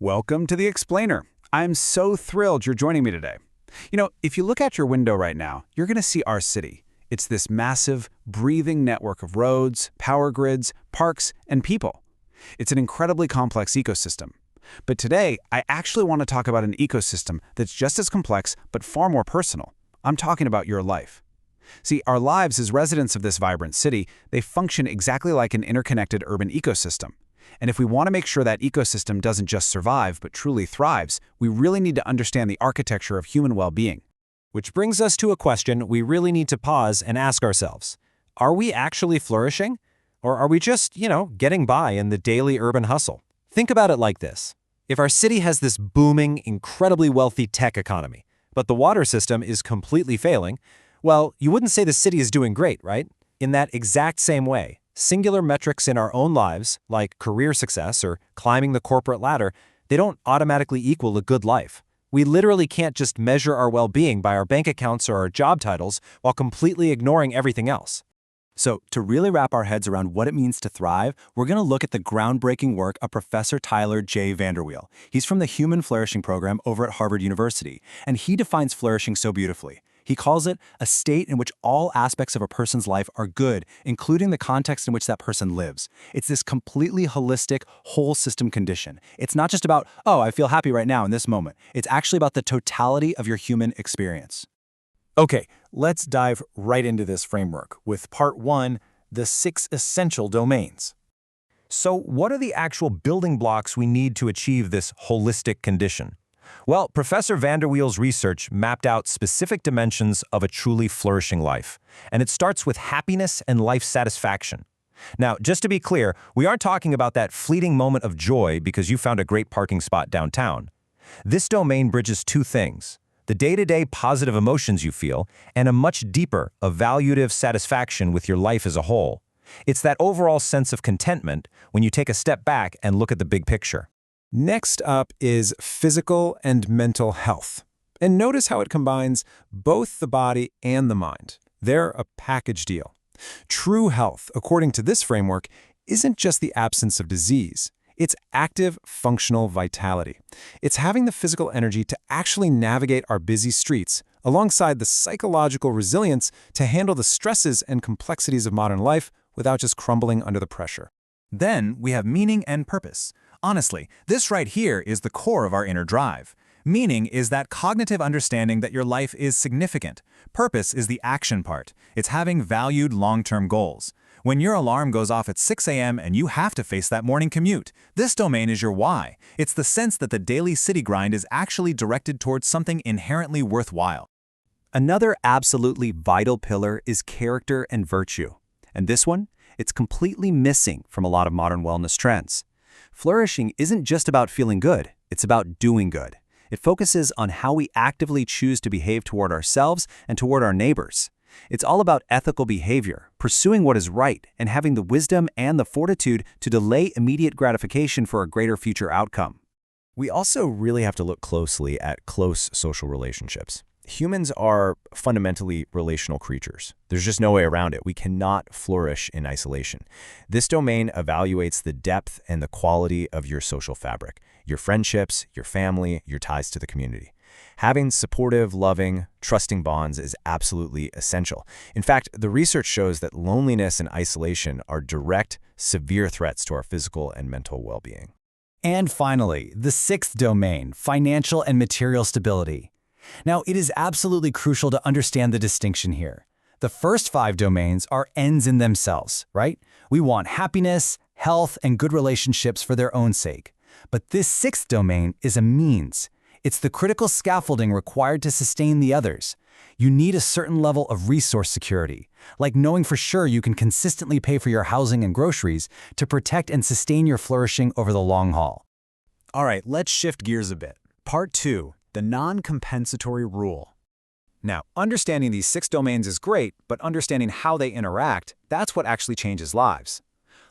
Welcome to The Explainer. I'm so thrilled you're joining me today. If you look out your window right now, you're going to see our city. It's this massive, breathing network of roads, power grids, parks, and people. It's an incredibly complex ecosystem. But today, I actually want to talk about an ecosystem that's just as complex, but far more personal. I'm talking about your life. See, our lives as residents of this vibrant city, they function exactly like an interconnected urban ecosystem. And if we want to make sure that ecosystem doesn't just survive, but truly thrives, we really need to understand the architecture of human well-being. Which brings us to a question we really need to pause and ask ourselves. Are we actually flourishing? Or are we just, getting by in the daily urban hustle? Think about it like this. If our city has this booming, incredibly wealthy tech economy, but the water system is completely failing, well, you wouldn't say the city is doing great, right? In that exact same way, singular metrics in our own lives, like career success or climbing the corporate ladder, they don't automatically equal a good life. We literally can't just measure our well-being by our bank accounts or our job titles while completely ignoring everything else. So, to really wrap our heads around what it means to thrive, we're going to look at the groundbreaking work of Professor Tyler J. VanderWeele. He's from the Human Flourishing Program over at Harvard University, and he defines flourishing so beautifully. He calls it a state in which all aspects of a person's life are good, including the context in which that person lives. It's this completely holistic, whole system condition. It's not just about, oh, I feel happy right now in this moment. It's actually about the totality of your human experience. Okay, let's dive right into this framework with part 1, the 6 essential domains. So what are the actual building blocks we need to achieve this holistic condition? Well, Professor VanderWeele's research mapped out specific dimensions of a truly flourishing life, and it starts with happiness and life satisfaction. Now, just to be clear, we aren't talking about that fleeting moment of joy because you found a great parking spot downtown. This domain bridges two things: the day-to-day positive emotions you feel, and a much deeper, evaluative satisfaction with your life as a whole. It's that overall sense of contentment when you take a step back and look at the big picture. Next up is physical and mental health. And notice how it combines both the body and the mind. They're a package deal. True health, according to this framework, isn't just the absence of disease. It's active, functional vitality. It's having the physical energy to actually navigate our busy streets, alongside the psychological resilience to handle the stresses and complexities of modern life without just crumbling under the pressure. Then we have meaning and purpose. Honestly, this right here is the core of our inner drive. Meaning is that cognitive understanding that your life is significant. Purpose is the action part. It's having valued long-term goals. When your alarm goes off at 6 a.m. and you have to face that morning commute, this domain is your why. It's the sense that the daily city grind is actually directed towards something inherently worthwhile. Another absolutely vital pillar is character and virtue. And this one, it's completely missing from a lot of modern wellness trends. Flourishing isn't just about feeling good, it's about doing good. It focuses on how we actively choose to behave toward ourselves and toward our neighbors. It's all about ethical behavior, pursuing what is right, and having the wisdom and the fortitude to delay immediate gratification for a greater future outcome. We also really have to look closely at close social relationships. Humans are fundamentally relational creatures. There's just no way around it. We cannot flourish in isolation. This domain evaluates the depth and the quality of your social fabric, your friendships, your family, your ties to the community. Having supportive, loving, trusting bonds is absolutely essential. In fact, the research shows that loneliness and isolation are direct, severe threats to our physical and mental well-being. And finally, the 6th domain, financial and material stability. Now, it is absolutely crucial to understand the distinction here. The first 5 domains are ends in themselves, right? We want happiness, health, and good relationships for their own sake. But this 6th domain is a means. It's the critical scaffolding required to sustain the others. You need a certain level of resource security, like knowing for sure you can consistently pay for your housing and groceries to protect and sustain your flourishing over the long haul. All right, let's shift gears a bit. Part 2, the non-compensatory rule. Now, understanding these 6 domains is great, but understanding how they interact, that's what actually changes lives.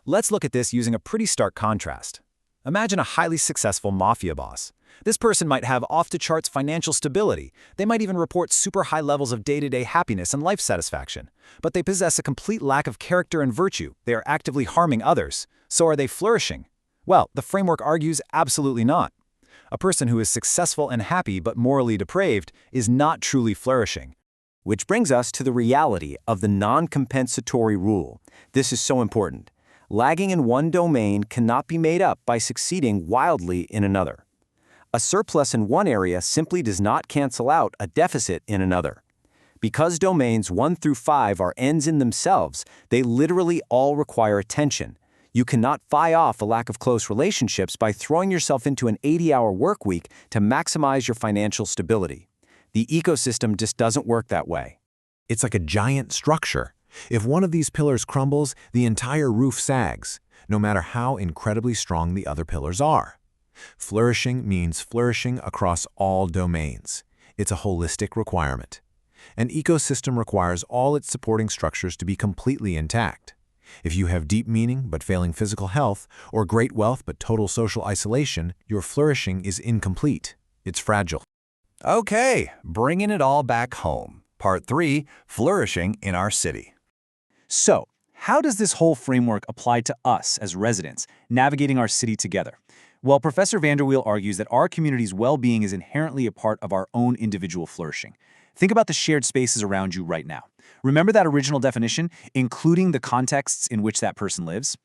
Let's look at this using a pretty stark contrast. Imagine a highly successful mafia boss. This person might have off-the-charts financial stability. They might even report super high levels of day-to-day happiness and life satisfaction. But they possess a complete lack of character and virtue. They are actively harming others. So are they flourishing? Well, the framework argues absolutely not. A person who is successful and happy but morally depraved is not truly flourishing. Which brings us to the reality of the non-compensatory rule. This is so important. Lagging in one domain cannot be made up by succeeding wildly in another. A surplus in one area simply does not cancel out a deficit in another. Because domains 1 through 5 are ends in themselves, they literally all require attention. You cannot fight off a lack of close relationships by throwing yourself into an 80-hour work week to maximize your financial stability. The ecosystem just doesn't work that way. It's like a giant structure. If one of these pillars crumbles, the entire roof sags, no matter how incredibly strong the other pillars are. Flourishing means flourishing across all domains. It's a holistic requirement. An ecosystem requires all its supporting structures to be completely intact. If you have deep meaning but failing physical health, or great wealth but total social isolation, your flourishing is incomplete. It's fragile. Okay, bringing it all back home. Part 3, Flourishing in Our City. So, how does this whole framework apply to us as residents, navigating our city together? Well, Professor VanderWeele argues that our community's well-being is inherently a part of our own individual flourishing. Think about the shared spaces around you right now. Remember that original definition, including the contexts in which that person lives?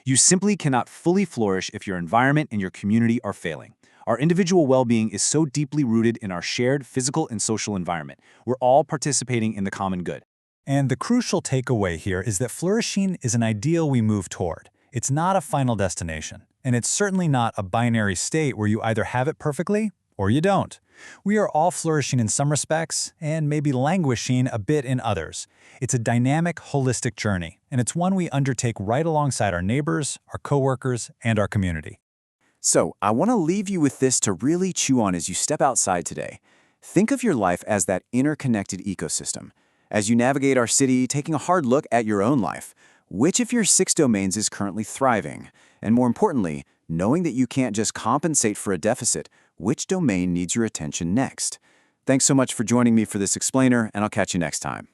You simply cannot fully flourish if your environment and your community are failing. Our individual well-being is so deeply rooted in our shared physical and social environment. We're all participating in the common good. And the crucial takeaway here is that flourishing is an ideal we move toward. It's not a final destination, and it's certainly not a binary state where you either have it perfectly or you don't. We are all flourishing in some respects and maybe languishing a bit in others. It's a dynamic, holistic journey, and it's one we undertake right alongside our neighbors, our coworkers, and our community. So, I want to leave you with this to really chew on as you step outside today. Think of your life as that interconnected ecosystem. As you navigate our city, taking a hard look at your own life, which of your 6 domains is currently thriving? And more importantly, knowing that you can't just compensate for a deficit, which domain needs your attention next? Thanks so much for joining me for this explainer, and I'll catch you next time.